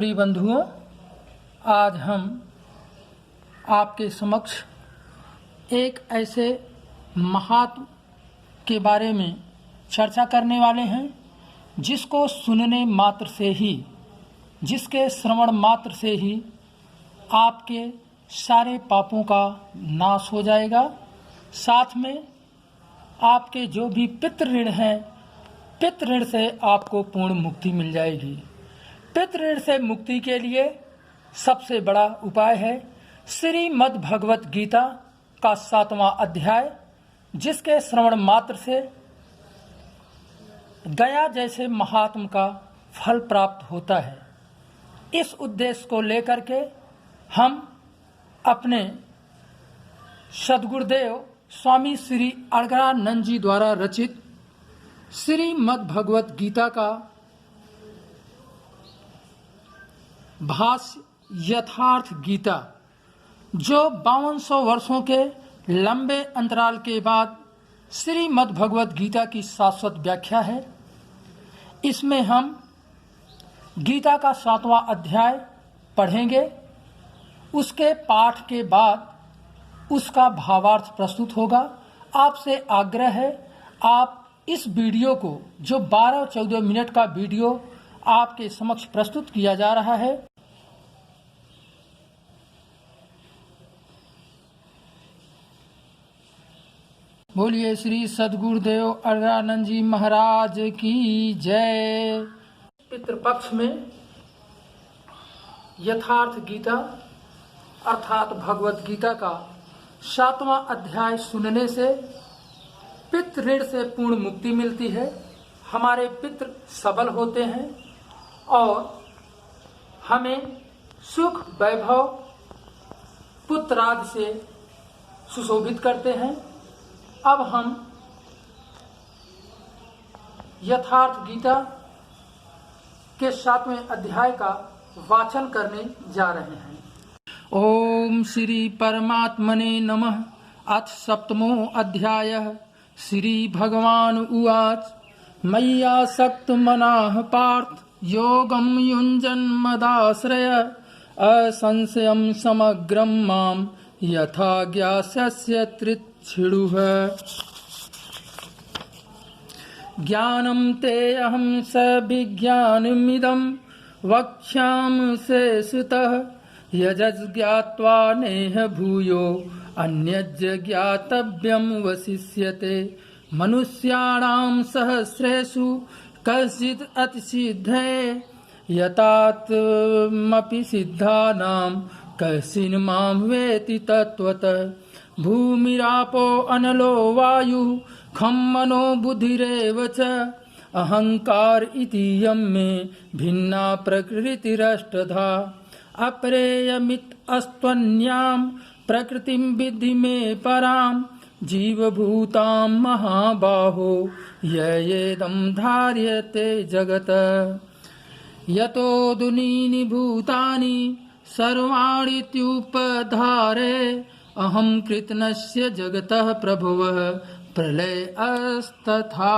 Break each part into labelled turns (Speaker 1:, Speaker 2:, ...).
Speaker 1: प्रिय बंधुओं, आज हम आपके समक्ष एक ऐसे महात्मा के बारे में चर्चा करने वाले हैं जिसको सुनने मात्र से ही, जिसके श्रवण मात्र से ही आपके सारे पापों का नाश हो जाएगा। साथ में आपके जो भी पितृ ऋण हैं, पितृ ऋण से आपको पूर्ण मुक्ति मिल जाएगी। पितृ ऋण से मुक्ति के लिए सबसे बड़ा उपाय है श्रीमद् भगवत गीता का 7वां अध्याय, जिसके श्रवण मात्र से गया जैसे महात्मा का फल प्राप्त होता है। इस उद्देश्य को लेकर के हम अपने सद्गुरुदेव स्वामी श्री अलगरानंद जी द्वारा रचित श्रीमद् भगवत गीता का भाष्य यथार्थ गीता, जो 5200 वर्षों के लंबे अंतराल के बाद श्रीमद् भगवत गीता की शाश्वत व्याख्या है। इसमें हम गीता का 7वां अध्याय पढ़ेंगे। उसके पाठ के बाद उसका भावार्थ प्रस्तुत होगा। आपसे आग्रह है, आप इस वीडियो को, जो 12-14 मिनट का वीडियो आपके समक्ष प्रस्तुत किया जा रहा है, बोलिए श्री सद्गुरुदेव अलगरानंद जी महाराज की जय। पितृपक्ष में यथार्थ गीता अर्थात भगवत गीता का 7वां अध्याय सुनने से पितृ ऋण से पूर्ण मुक्ति मिलती है। हमारे पितृ सबल होते हैं और हमें सुख वैभव पुत्रादि से सुशोभित करते हैं। अब हम यथार्थ गीता के 7वें अध्याय का वाचन करने जा रहे हैं। ओम श्री परमात्मने नमः। अथ 7मो अध्यायः। श्री भगवान उवाच, मय्यासक्त मनाः पार्थ योगं युञ्जन्मदाश्रय असंशयं समग्रं मां यथा ज्ञास्यस्य तृच्छिणुः। ज्ञानं ते अहं सविज्ञानमिदं वक्ष्यामि सुतः यज्ज्ञात्वा नेह भूयो अन्यज्ञ ज्ञातव्यं वसिष्यते। मनुष्याणां सहस्रेषु कश्चित् अतिसिद्धये यतात्मपि सिद्धानां कश्चिन् मां वेति तत्त्वतः। भूमिरापो अनलो वायुः खं मनो बुद्धिरेव च अहंकार इति यं मे भिन्ना प्रकृतिरष्टधा। अप्रेयमित् अस्त्वन्यां प्रकृतिं विद्धि मे परां जीवभूतां महाबाहो ययेदं धार्यते जगत्। यतो दुनीनि भूतानि सर्वाणीत्युपधारे अहं कृतनस्य जगतः प्रभुवः प्रलयस्तथा।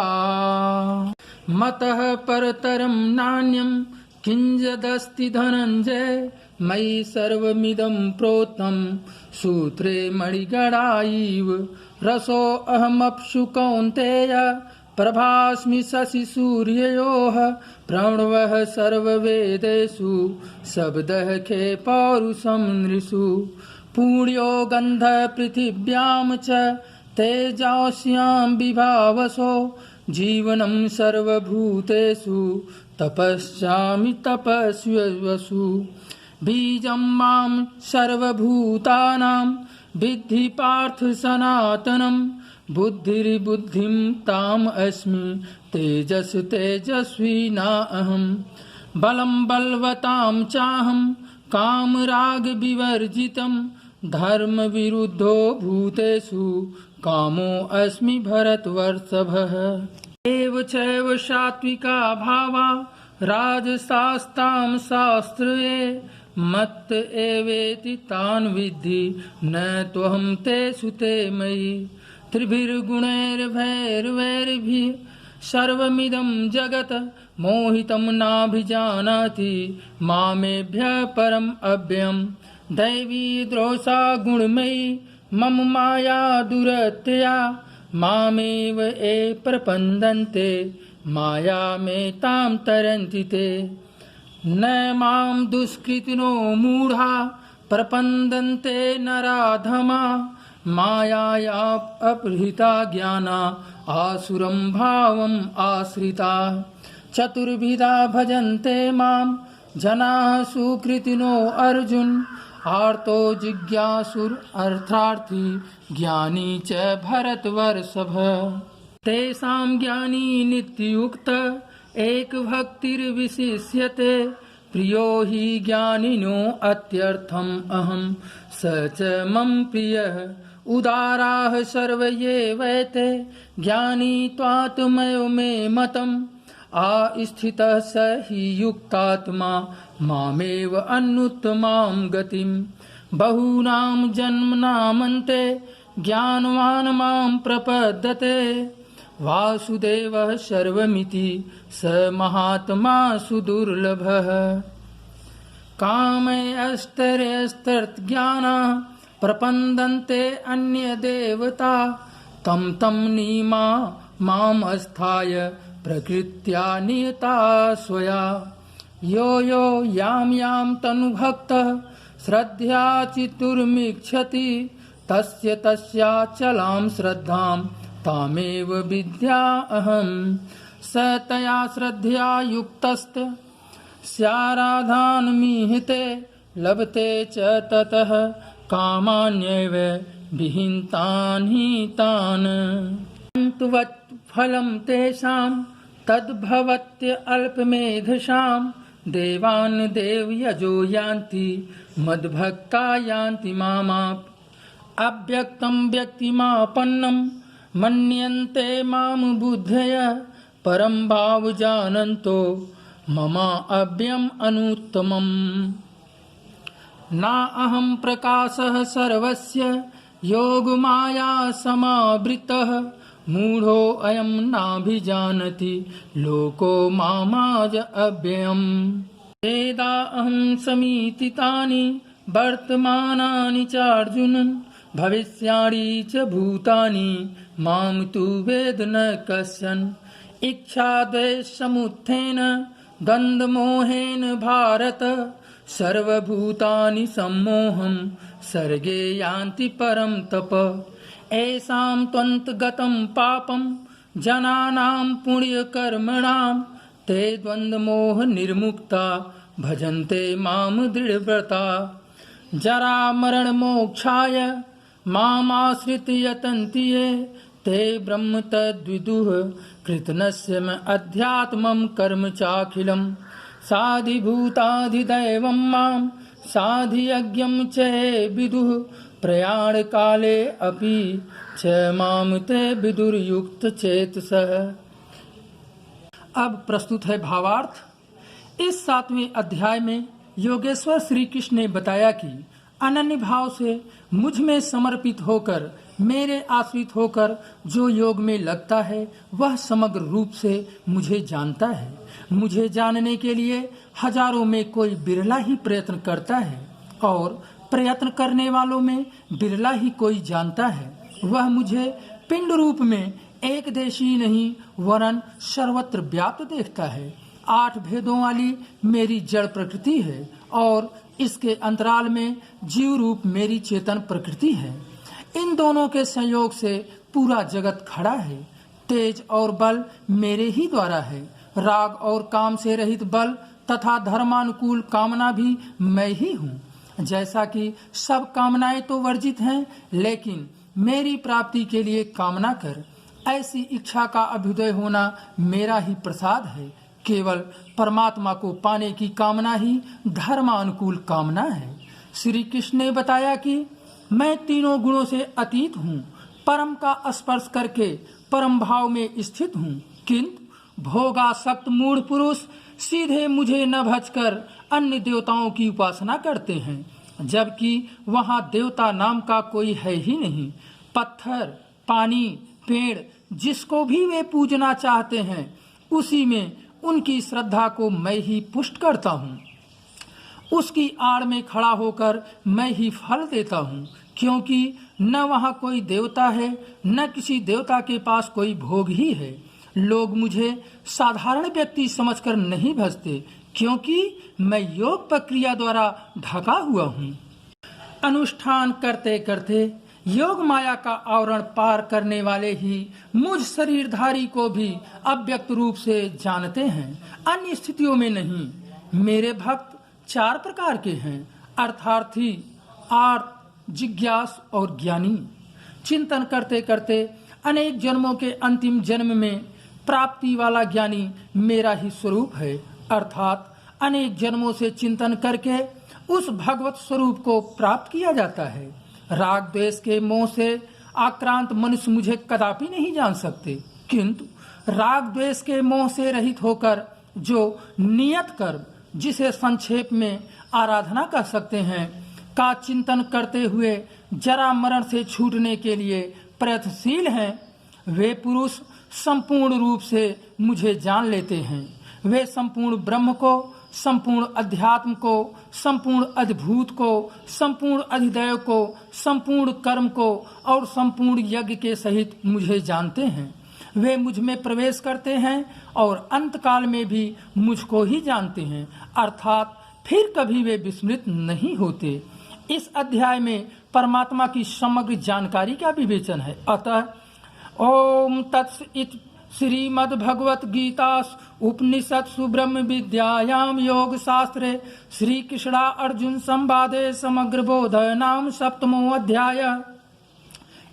Speaker 1: मतः परतरं नान्यं किंचिदस्ति धनञ्जय मयि सर्वमिदं प्रोतं सूत्रे मणिगणा इव। रसो अहमप्सु कौन्तेय प्रभास्मि शशि सूर्ययोः प्रणवः सर्ववेदेषु शब्दः खे पौरुषं नृषु। पुण्यो गन्धः पृथिव्यां च तेजस्यां विभावसो जीवनं सर्वभूतेषु तपस्यामि तपस्विषु। बीजं मां सर्वभूतानां विद्धि पार्थ सनातनं बुद्धिर्बुद्धिं ताम् अस्मि तेजस् तेजस्विना अहम्। बलं बलवतां चाहं कामराग विवर्जितं धर्म विरुद्धो भूतेषु कामो अस्मि भरतवर्षभः। एव चैव सात्विका भावा राजसास्तां शास्त्रे मत्त एवेति तान् विद्धि न त्वहं तेषु ते मयि। त्रिभिर्गुणैर्भैर्वैर्भिः सर्वमिदं जगत् मोहितं नाभिजानाति मामेभ्यः परम् अव्ययम् दैवी द्रोषा गुणमयी मम माया दुरत्यया मामेव ये प्रपद्यन्ते मायामेतां तरन्ति ते न मां दुष्कृतिनो मूढा प्रपद्यन्ते नराधमा मायाया अपहृता ज्ञाना आसुरं भावम् आश्रिता चतुर्विधा भजन्ते मां जनाः सुकृतिनो अर्जुन आर्तो जिज्ञासुर अर्थार्थी ज्ञानी च भरतवर्षभ तेषां ज्ञानी नित्ययुक्त एक भक्तिर्विशिष्यते प्रियो हि ज्ञानिनो अत्यर्थम् अहं स च मम प्रियः उदाराः सर्व ये वैते ज्ञानी त्वात्मयो मे मतम् आस्थितः स हि युक्तात्मा मामेव अन्युत्तमां गतिम् बहूनां जन्मनामन्ते ज्ञानवान् मां प्रपद्यते वासुदेवः सर्वमिति स महात्मा सुदुर्लभः कामैस्तरैस्तज्ञानाः प्रपद्यन्ते अन्यदेवता तं तं नीमा माम् अस्थाय प्रकृत्या नियता स्वया यो यो यां यां तनुभक्तः श्रद्धया चित्तुर्मिच्छति तस्य तस्याचलां श्रद्धां तामेव विद्यामहम् स तया श्रद्धया युक्तस्त स्याराधानमीहिते लभते च ततः कामान्येव विहितान् हि तान् फलं तेषां तद्भवत्य अल्पमेधसां देवान् देवयजो यान्ति मद्भक्ता यान्ति मामाप् अव्यक्तं व्यक्तिमापन्नं मन्यन्ते मां बुद्धयः परं भावजानन्तो ममा अव्ययम् अनुत्तमम् नाहं प्रकाशः सर्वस्य योगमाया समावृतः मूढो अयं नाभिजानति लोको मामाज अव्ययम् वेदाहं समीतितानि वर्तमानानि चार्जुन भविष्याणि च भूतानि मां तु वेद न कश्चन इच्छाद्वेषसमुत्थेन द्वन्द्वमोहेन भारत सर्वभूतानि सम्मोहं सर्गे यान्ति परं तप येषां त्वन्तगतं पापं जनानां पुण्यकर्मणां ते द्वन्द्वमोह निर्मुक्ता भजन्ते मां दृढव्रता जरामरणमोक्षाय मामाश्रित्य यतन्ति ये ते ब्रह्म तद्विदुः कृतनस्य म अध्यात्मं कर्म चाखिलं साधिभूताधिदैवं मां साधियज्ञं च ये विदुः प्रयाणकाले अपि च मां ते विदुर्युक्त चेतसः। अब प्रस्तुत है भावार्थ। इस 7वें अध्याय में योगेश्वर श्री कृष्ण ने बताया कि अनन्य भाव से मुझ में समर्पित होकर मेरे आश्रित होकर जो योग में लगता है वह समग्र रूप से मुझे जानता है। मुझे जानने के लिए हजारों में कोई बिरला ही प्रयत्न करता है और प्रयत्न करने वालों में बिरला ही कोई जानता है। वह मुझे पिंड रूप में एक देशी नहीं वरन सर्वत्र व्याप्त देखता है। 8 भेदों वाली मेरी जड़ प्रकृति है और इसके अंतराल में जीव रूप मेरी चेतन प्रकृति है। इन दोनों के संयोग से पूरा जगत खड़ा है। तेज और बल मेरे ही द्वारा है। राग और काम से रहित बल तथा धर्मानुकूल कामना भी मैं ही हूँ। जैसा कि सब कामनाएं तो वर्जित हैं, लेकिन मेरी प्राप्ति के लिए कामना कर, ऐसी इच्छा का अभ्युदय होना मेरा ही प्रसाद है। केवल परमात्मा को पाने की कामना ही धर्मानुकूल कामना है। श्री कृष्ण ने बताया कि मैं तीनों गुणों से अतीत हूँ, परम का स्पर्श करके परम भाव में स्थित हूँ, किंतु भोगासक्त मूढ़ पुरुष सीधे मुझे न भजकर अन्य देवताओं की उपासना करते हैं, जबकि वहाँ देवता नाम का कोई है ही नहीं। पत्थर, पानी, पेड़, जिसको भी वे पूजना चाहते हैं उसी में उनकी श्रद्धा को मैं ही पुष्ट करता हूँ। उसकी आड़ में खड़ा होकर मैं ही फल देता हूँ, क्योंकि न वहाँ कोई देवता है, न किसी देवता के पास कोई भोग ही है। लोग मुझे साधारण व्यक्ति समझकर नहीं भजते, क्योंकि मैं योग प्रक्रिया द्वारा ढका हुआ हूँ। अनुष्ठान करते करते योग माया का आवरण पार करने वाले ही मुझ शरीरधारी को भी अव्यक्त रूप से जानते हैं, अन्य स्थितियों में नहीं। मेरे भक्त 4 प्रकार के हैं, अर्थार्थी, आर्त, जिज्ञास और ज्ञानी। चिंतन करते करते अनेक जन्मों के अंतिम जन्म में प्राप्ति वाला ज्ञानी मेरा ही स्वरूप है, अर्थात अनेक जन्मों से चिंतन करके उस भगवत स्वरूप को प्राप्त किया जाता है। राग द्वेष के मोह से आक्रांत मनुष्य मुझे कदापि नहीं जान सकते, किंतु राग द्वेष के मोह से रहित होकर जो नियत कर्म, जिसे संक्षेप में आराधना कह सकते हैं, का चिंतन करते हुए जरा मरण से छूटने के लिए प्रयत्नशील हैं, वे पुरुष संपूर्ण रूप से मुझे जान लेते हैं। वे संपूर्ण ब्रह्म को, संपूर्ण अध्यात्म को, संपूर्ण अधिभूत को, संपूर्ण अधिदैव को, संपूर्ण कर्म को और संपूर्ण यज्ञ के सहित मुझे जानते हैं। वे मुझ में प्रवेश करते हैं और अंतकाल में भी मुझको ही जानते हैं, अर्थात फिर कभी वे विस्मृत नहीं होते। इस अध्याय में परमात्मा की समग्र जानकारी का विवेचन है। अतः ओम तत्सदिति श्रीमद्भगवत गीता उपनिषत्सु ब्रह्म विद्यायां योग शास्त्रे श्री कृष्णा अर्जुन संवादे समग्र बोध नाम 7वां अध्याय।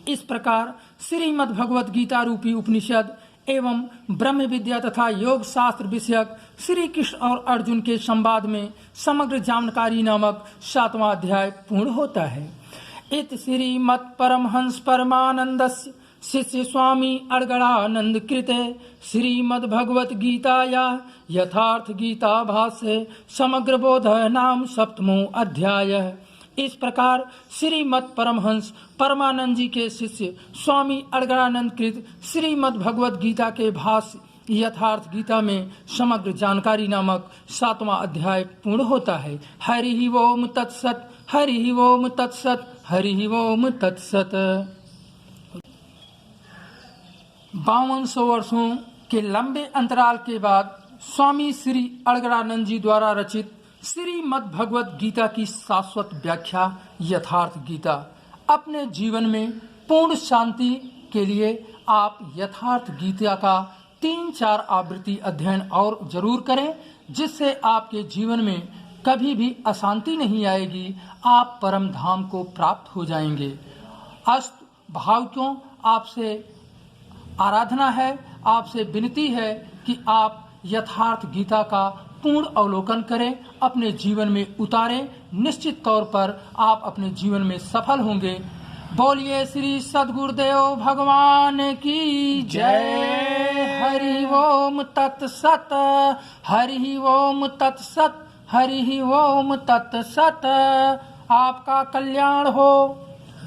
Speaker 1: इस प्रकार श्रीमद्भगवत गीता रूपी उपनिषद एवं ब्रह्म विद्या तथा योग शास्त्र विषयक श्री कृष्ण और अर्जुन के संवाद में समग्र जानकारी नामक 7वां अध्याय पूर्ण होता है। इत श्रीमत् परमहंस परमानंदस्य शिष्य स्वामी अड़गड़ानंद कृते श्रीमद्भगवत गीताया यथार्थ गीता भाष्ये समग्र बोध नाम 7वां अध्याय। इस प्रकार श्रीमद् परमहंस परमानंद जी के शिष्य स्वामी अड़गड़ानंद कृत श्रीमद्भगवत गीता के भाष्य यथार्थ गीता में समग्र जानकारी नामक 7वां अध्याय पूर्ण होता है। हरि ओम तत्सत, हरि ओम तत्सत, हरि ओम तत्सत। 5200 वर्षों के लंबे अंतराल के बाद स्वामी श्री अड़गड़ानंद जी द्वारा रचित श्रीमद् भगवत गीता की शाश्वत व्याख्या यथार्थ गीता। अपने जीवन में पूर्ण शांति के लिए आप यथार्थ गीता का 3-4 आवृत्ति अध्ययन और जरूर करें, जिससे आपके जीवन में कभी भी अशांति नहीं आएगी, आप परम धाम को प्राप्त हो जाएंगे। अस्त भावकों, आपसे आराधना है, आपसे विनती है कि आप यथार्थ गीता का पूर्ण अवलोकन करें, अपने जीवन में उतारें। निश्चित तौर पर आप अपने जीवन में सफल होंगे। बोलिए श्री सद्गुरुदेव भगवान की जय। हरि ओम तत्सत, हरि ओम तत्सत, हरि ओम तत्सत। आपका कल्याण हो।